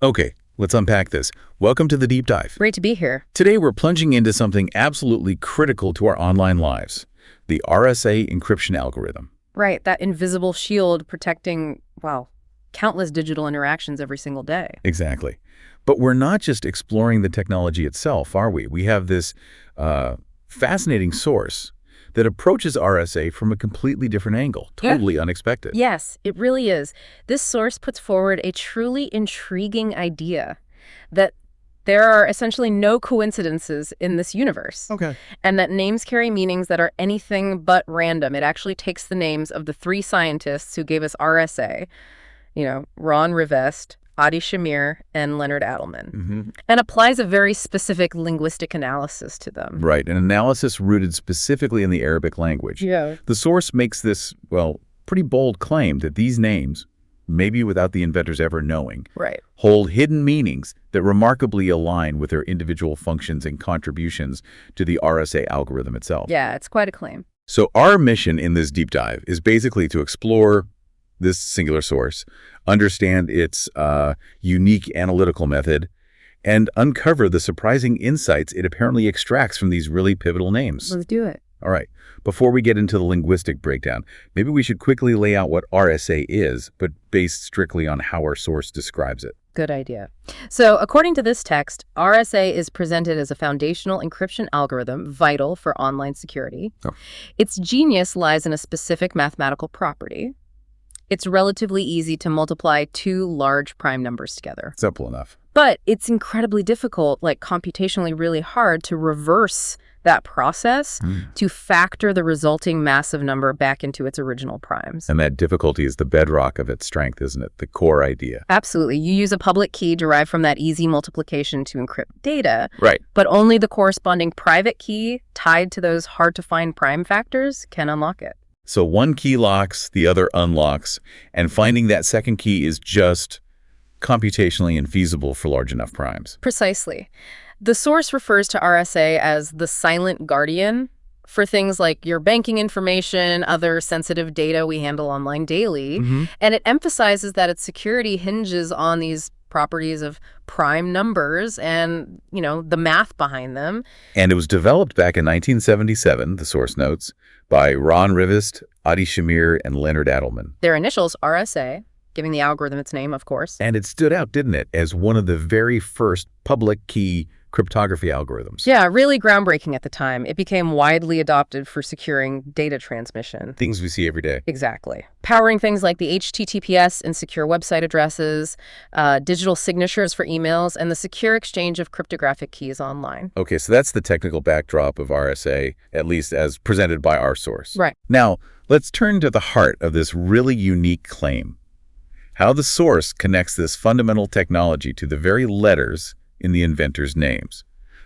Okay, let's unpack this. Welcome to the deep dive. Great to be here. Today we're plunging into something absolutely critical to our online lives, the RSA encryption algorithm. Right, that invisible shield protecting, well, countless digital interactions every single day. Exactly. But we're not just exploring the technology itself, are we? We have this fascinating source that approaches RSA from a completely different angle, totally unexpected. Yes, it really is. This source puts forward a truly intriguing idea that there are essentially no coincidences in this universe. Okay. And that names carry meanings that are anything but random. It actually takes the names of the three scientists who gave us RSA, Ron Rivest, Shamir, and Leonard Adleman, and applies a very specific linguistic analysis to them. Right, an analysis rooted specifically in the Arabic language. Yeah. The source makes this, well, pretty bold claim that these names, maybe without the inventors ever knowing, Right. hold hidden meanings that remarkably align with their individual functions and contributions to the RSA algorithm itself. Yeah, it's quite a claim. So our mission in this deep dive is basically to explore this singular source, understand its unique analytical method, and uncover the surprising insights it apparently extracts from these really pivotal names. Let's do it. All right, before we get into the linguistic breakdown, maybe we should quickly lay out what RSA is, but based strictly on how our source describes it. Good idea. So according to this text, RSA is presented as a foundational encryption algorithm vital for online security. Oh. Its genius lies in a specific mathematical property. It's relatively easy to multiply two large prime numbers together. Simple enough. But it's incredibly difficult, like computationally really hard, to reverse that process to factor the resulting massive number back into its original primes. And that difficulty is the bedrock of its strength, isn't it? The core idea. Absolutely. You use a public key derived from that easy multiplication to encrypt data. Right. But only the corresponding private key tied to those hard-to-find prime factors can unlock it. So one key locks, the other unlocks, and finding that second key is just computationally infeasible for large enough primes. Precisely. The source refers to RSA as the silent guardian for things like your banking information, other sensitive data we handle online daily, and it emphasizes that its security hinges on these properties of prime numbers and, the math behind them. And it was developed back in 1977, the source notes, by Ron Rivest, Shamir, and Leonard Adleman. Their initials, RSA, giving the algorithm its name, of course. And it stood out, didn't it, as one of the very first public key cryptography algorithms. Yeah, really groundbreaking at the time. It became widely adopted for securing data transmission. Things we see every day. Exactly. Powering things like the HTTPS and secure website addresses, digital signatures for emails, and the secure exchange of cryptographic keys online. Okay, so that's the technical backdrop of RSA, at least as presented by our source. Right. Now, let's turn to the heart of this really unique claim. How the source connects this fundamental technology to the very letters in the inventor's names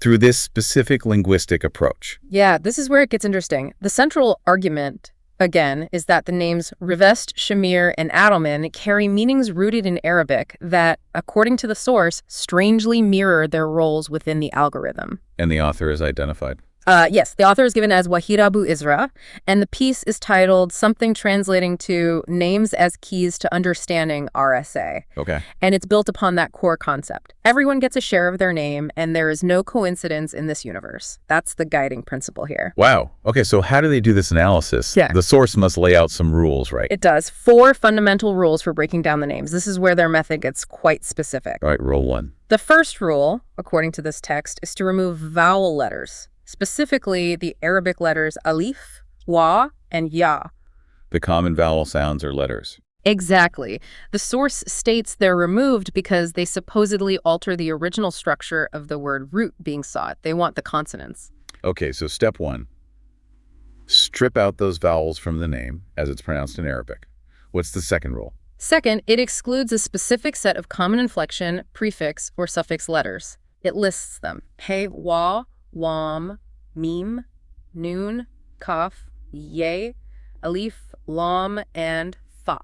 through this specific linguistic approach. Yeah, this is where it gets interesting. The central argument, again, is that the names Rivest, Shamir, and Adleman carry meanings rooted in Arabic that, according to the source, strangely mirror their roles within the algorithm. And the author is identified. Yes, the author is given as Wahid Abu Israa, and the piece is titled something translating to Names as Keys to Understanding RSA. Okay. And it's built upon that core concept. Everyone gets a share of their name, and there is no coincidence in this universe. That's the guiding principle here. Wow. Okay, so how do they do this analysis? Yeah. The source must lay out some rules, right? It does. 4 fundamental rules for breaking down the names. This is where their method gets quite specific. All right, rule 1. The first rule, according to this text, is to remove vowel letters. Specifically, the Arabic letters alif, wa, and ya. The common vowel sounds or letters. Exactly. The source states they're removed because they supposedly alter the original structure of the word root being sought. They want the consonants. Okay, so step 1. Strip out those vowels from the name as it's pronounced in Arabic. What's the second rule? Second, it excludes a specific set of common inflection, prefix, or suffix letters. It lists them. He, wa, wam, mim, noon, kaf, ye, alif, lam, and fa.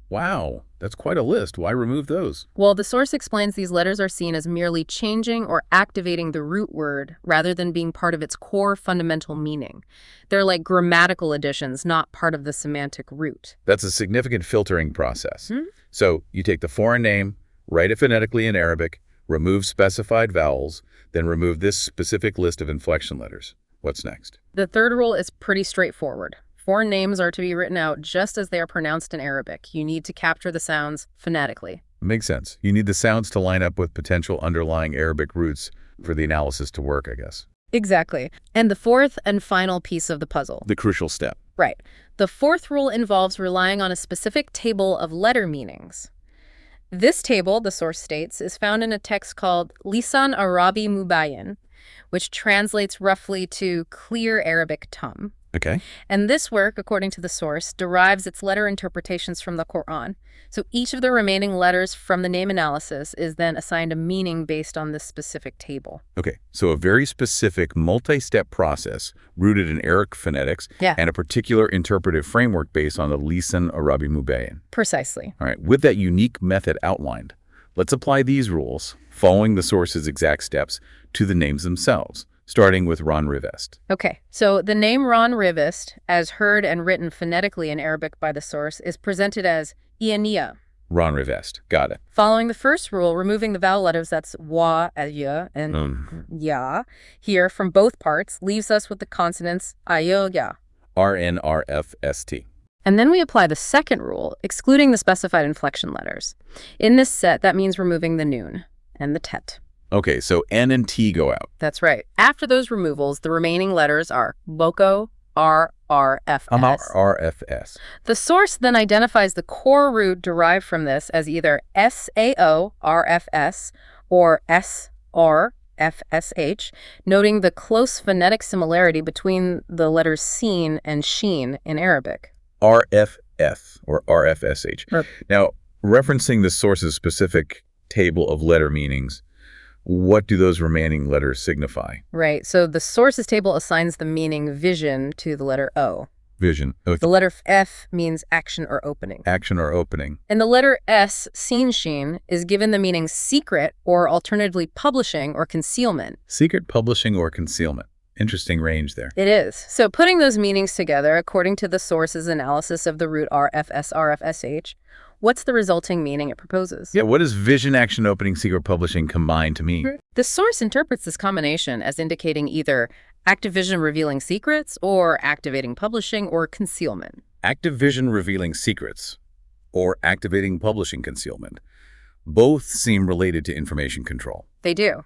Wow, that's quite a list. Why remove those? Well, the source explains these letters are seen as merely changing or activating the root word rather than being part of its core fundamental meaning. They're like grammatical additions, not part of the semantic root. That's a significant filtering process. So you take the foreign name, Write it phonetically in Arabic, remove specified vowels, then remove this specific list of inflection letters. What's next? The third rule is pretty straightforward. Foreign names are to be written out just as they are pronounced in Arabic. You need to capture the sounds phonetically. Makes sense. You need the sounds to line up with potential underlying Arabic roots for the analysis to work, I guess. Exactly. And the fourth and final piece of the puzzle. The crucial step. Right. The fourth rule involves relying on a specific table of letter meanings. This table, the source states, is found in a text called Lisan Arabi Mubayyin, which translates roughly to clear Arabic tongue. Okay. And this work, according to the source, derives its letter interpretations from the Quran. So each of the remaining letters from the name analysis is then assigned a meaning based on this specific table. Okay, so a very specific multi-step process rooted in Arabic phonetics and a particular interpretive framework based on the Lisan Arabi Mubayyin. Precisely. All right, with that unique method outlined, let's apply these rules, following the source's exact steps, to the names themselves, starting with Rivest. Okay, so the name Rivest, as heard and written phonetically in Arabic by the source, is presented as Iania. Rivest, got it. Following the first rule, removing the vowel letters, that's wa, ya, and ya, here from both parts, leaves us with the consonants ayo, ya. RNRFST. And then we apply the second rule, excluding the specified inflection letters. In this set, that means removing the noon and the tet. Okay, so N and T go out. That's right. After those removals, the remaining letters are boko, RRFS. RFS. The source then identifies the core root derived from this as either SAO, RFS, or SRFSH, noting the close phonetic similarity between the letters seen and sheen in Arabic. RFF, or RFSH. Now, referencing the source's specific table of letter meanings, what do those remaining letters signify? Right. So the sources table assigns the meaning vision to the letter O. Vision. Okay. The letter F means action or opening. Action or opening. And the letter S, seen sheen, is given the meaning secret or alternatively publishing or concealment. Secret, publishing, or concealment. Interesting range there. It is. So putting those meanings together, according to the source's analysis of the root RFS, RFSH, what's the resulting meaning it proposes? Yeah, what does vision, action, opening, secret, publishing combine to mean? The source interprets this combination as indicating either active vision revealing secrets or activating publishing or concealment. Active vision revealing secrets or activating publishing concealment. Both seem related to information control. They do.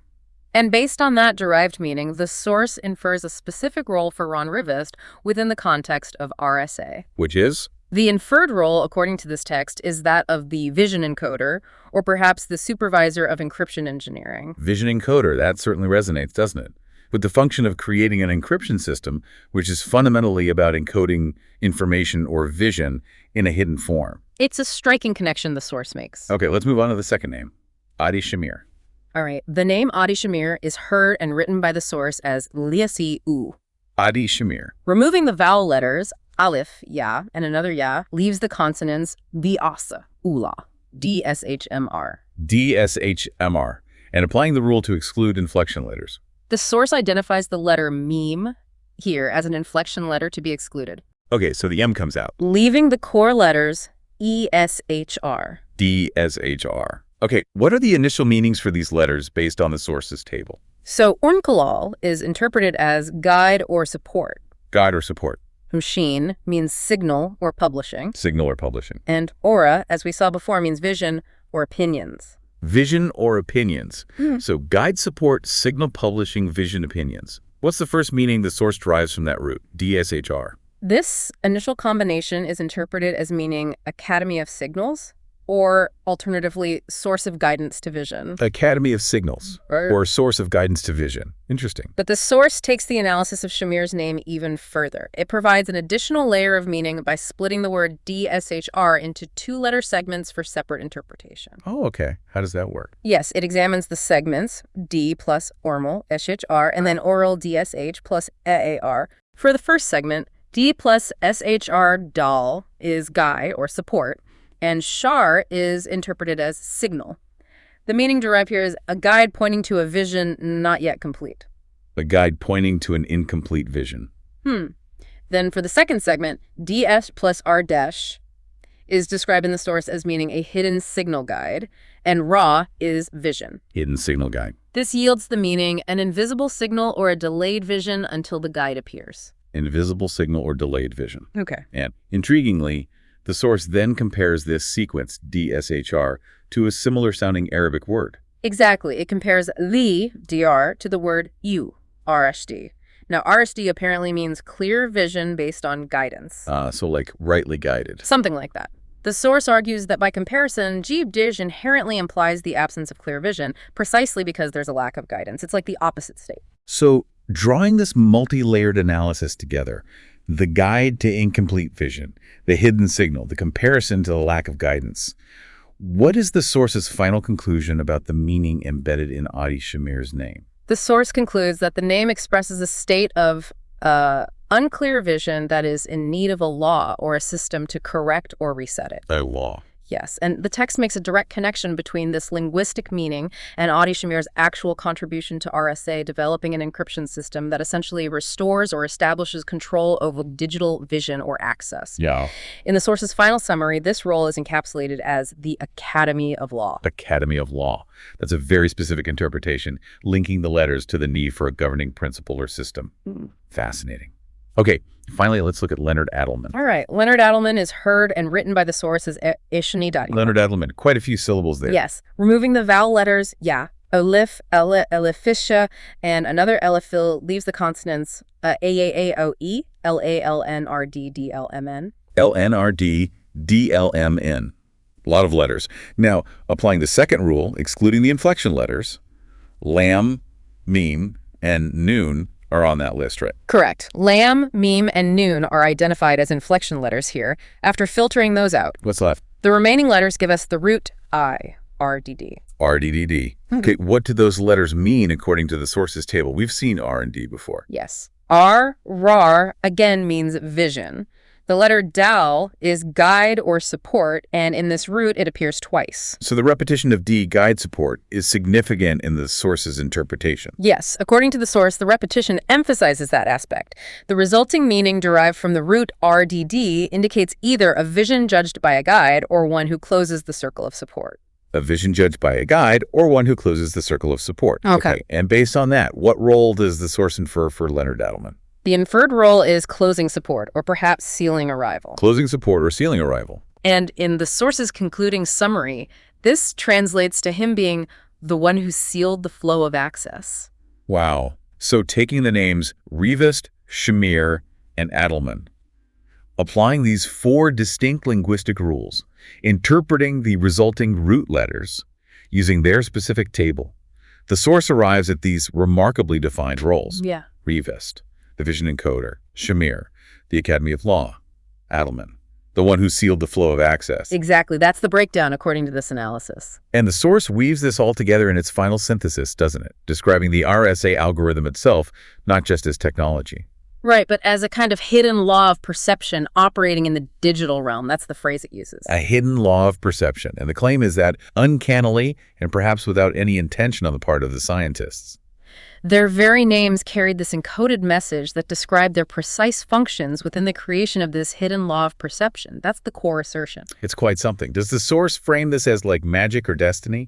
And based on that derived meaning, the source infers a specific role for Rivest within the context of RSA. Which is? The inferred role, according to this text, is that of the vision encoder, or perhaps the supervisor of encryption engineering. Vision encoder, that certainly resonates, doesn't it? With the function of creating an encryption system, which is fundamentally about encoding information or vision in a hidden form. It's a striking connection the source makes. Okay, let's move on to the second name, Adi Shamir. All right, the name Adi Shamir is heard and written by the source as Liasi U. Adi Shamir. Removing the vowel letters, Aleph, ya, and another ya, leaves the consonants Biasa, Ula, DSHMR. DSHMR, and applying the rule to exclude inflection letters. The source identifies the letter meme here as an inflection letter to be excluded. Okay, so the M comes out. Leaving the core letters ESHR. DSHR. Okay, what are the initial meanings for these letters based on the source's table? So Unkalal is interpreted as guide or support. Guide or support. Sheen means signal or publishing. Signal or publishing. And Aura, as we saw before, means vision or opinions. Vision or opinions. So guide, support, signal, publishing, vision, opinions. What's the first meaning the source derives from that root? DSHR. This initial combination is interpreted as meaning Academy of Signals, or alternatively, source of guidance to vision. Academy of Signals, or source of guidance to vision. Interesting. But the source takes the analysis of Shamir's name even further. It provides an additional layer of meaning by splitting the word DSHR into two-letter segments for separate interpretation. Oh, okay. How does that work? Yes, it examines the segments, D plus ormal, SHR, and then oral DSH plus AAR. For the first segment, D plus SHR dal is guy or support, and shar is interpreted as signal. The meaning derived here is a guide pointing to a vision not yet complete. A guide pointing to an incomplete vision. Then for the second segment, DS plus R dash is described in the source as meaning a hidden signal guide, and Ra is vision. Hidden signal guide. This yields the meaning an invisible signal or a delayed vision until the guide appears. Invisible signal or delayed vision. Okay. And intriguingly, the source then compares this sequence, DSHR, to a similar sounding Arabic word. Exactly. It compares the, DR, to the word you, RSD. Now, RSD apparently means clear vision based on guidance. So like rightly guided. Something like that. The source argues that by comparison, Dij inherently implies the absence of clear vision, precisely because there's a lack of guidance. It's like the opposite state. So drawing this multi-layered analysis together, the guide to incomplete vision, the hidden signal, the comparison to the lack of guidance, what is the source's final conclusion about the meaning embedded in Adi Shamir's name? The source concludes that the name expresses a state of unclear vision that is in need of a law or a system to correct or reset it. A law. Yes, and the text makes a direct connection between this linguistic meaning and Adi Shamir's actual contribution to RSA, developing an encryption system that essentially restores or establishes control over digital vision or access. Yeah. In the source's final summary, this role is encapsulated as the Academy of Law. Academy of Law. That's a very specific interpretation, linking the letters to the need for a governing principle or system. Fascinating. Okay, finally, let's look at Leonard Adleman. All right. Leonard Adleman is heard and written by the source as Ishnidadi. Leonard Adleman, quite a few syllables there. Yes. Removing the vowel letters, ya, olif, elifisha, and another elifil leaves the consonants A-A-A-O-E, L-A-L-N-R-D-D-L-M-N. L-N-R-D-D-L-M-N. A lot of letters. Now, applying the second rule, excluding the inflection letters, lam, meme, and noon are on that list, right? Correct. Lam, meme, and noon are identified as inflection letters here. After filtering those out, What's left? the remaining letters give us the root I, R-D-D. R-D-D-D. Okay, what do those letters mean according to the sources table? We've seen R and D before. Yes. R, rar, again means vision. The letter dal is guide or support, and in this root, it appears twice. So the repetition of D, guide support, is significant in the source's interpretation. Yes, according to the source, the repetition emphasizes that aspect. The resulting meaning derived from the root RDD indicates either a vision judged by a guide or one who closes the circle of support. A vision judged by a guide or one who closes the circle of support. Okay. And based on that, what role does the source infer for Leonard Adleman? The inferred role is closing support, or perhaps sealing arrival. Closing support or sealing arrival. And in the source's concluding summary, this translates to him being the one who sealed the flow of access. Wow. So taking the names Rivest, Shamir, and Adleman, applying these four distinct linguistic rules, interpreting the resulting root letters, using their specific table, the source arrives at these remarkably defined roles. Yeah. Rivest, the vision encoder; Shamir, the Academy of Law; Adleman, the one who sealed the flow of access. Exactly. That's the breakdown according to this analysis. And the source weaves this all together in its final synthesis, doesn't it? Describing the RSA algorithm itself, not just as technology. Right, but as a kind of hidden law of perception operating in the digital realm. That's the phrase it uses. A hidden law of perception. And the claim is that uncannily, and perhaps without any intention on the part of the scientists, Their very names carried this encoded message that described their precise functions within the creation of this hidden law of perception. That's the core assertion. it's quite something. Does the source frame this as like magic or destiny?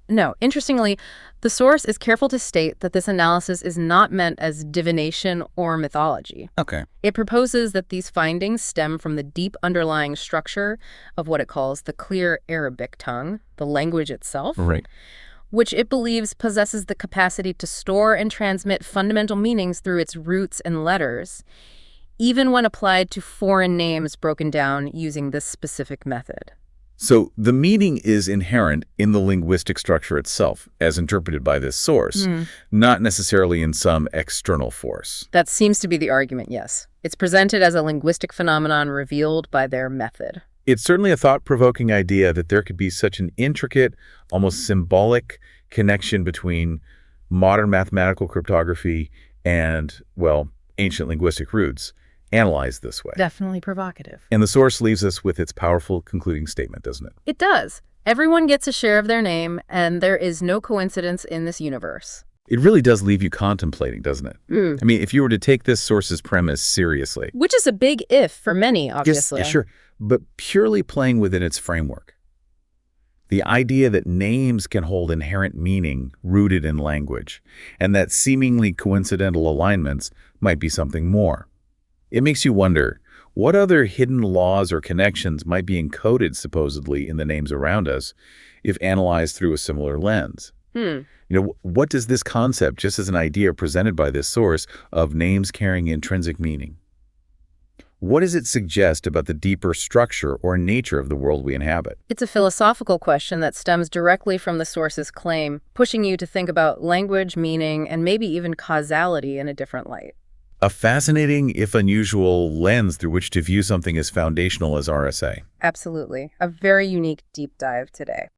No. Interestingly, the source is careful to state that this analysis is not meant as divination or mythology. Okay. It proposes that these findings stem from the deep underlying structure of what it calls the clear Arabic tongue, the language itself, Right. which it believes possesses the capacity to store and transmit fundamental meanings through its roots and letters, even when applied to foreign names broken down using this specific method. So the meaning is inherent in the linguistic structure itself, as interpreted by this source, not necessarily in some external force. That seems to be the argument, yes. It's presented as a linguistic phenomenon revealed by their method. It's certainly a thought-provoking idea that there could be such an intricate, almost symbolic connection between modern mathematical cryptography and, well, ancient linguistic roots, analyzed this way. Definitely provocative. And the source leaves us with its powerful concluding statement, doesn't it? It does. Everyone gets a share of their name, and there is no coincidence in this universe. It really does leave you contemplating, doesn't it? I mean, if you were to take this source's premise seriously. Which is a big if for many, obviously. Yes, sure. But purely playing within its framework. The idea that names can hold inherent meaning rooted in language, and that seemingly coincidental alignments might be something more. It makes you wonder, what other hidden laws or connections might be encoded supposedly in the names around us if analyzed through a similar lens? What does this concept, just as an idea presented by this source, of names carrying intrinsic meaning? What does it suggest about the deeper structure or nature of the world we inhabit? It's a philosophical question that stems directly from the source's claim, pushing you to think about language, meaning, and maybe even causality in a different light. A fascinating, if unusual, lens through which to view something as foundational as RSA. Absolutely. A very unique deep dive today.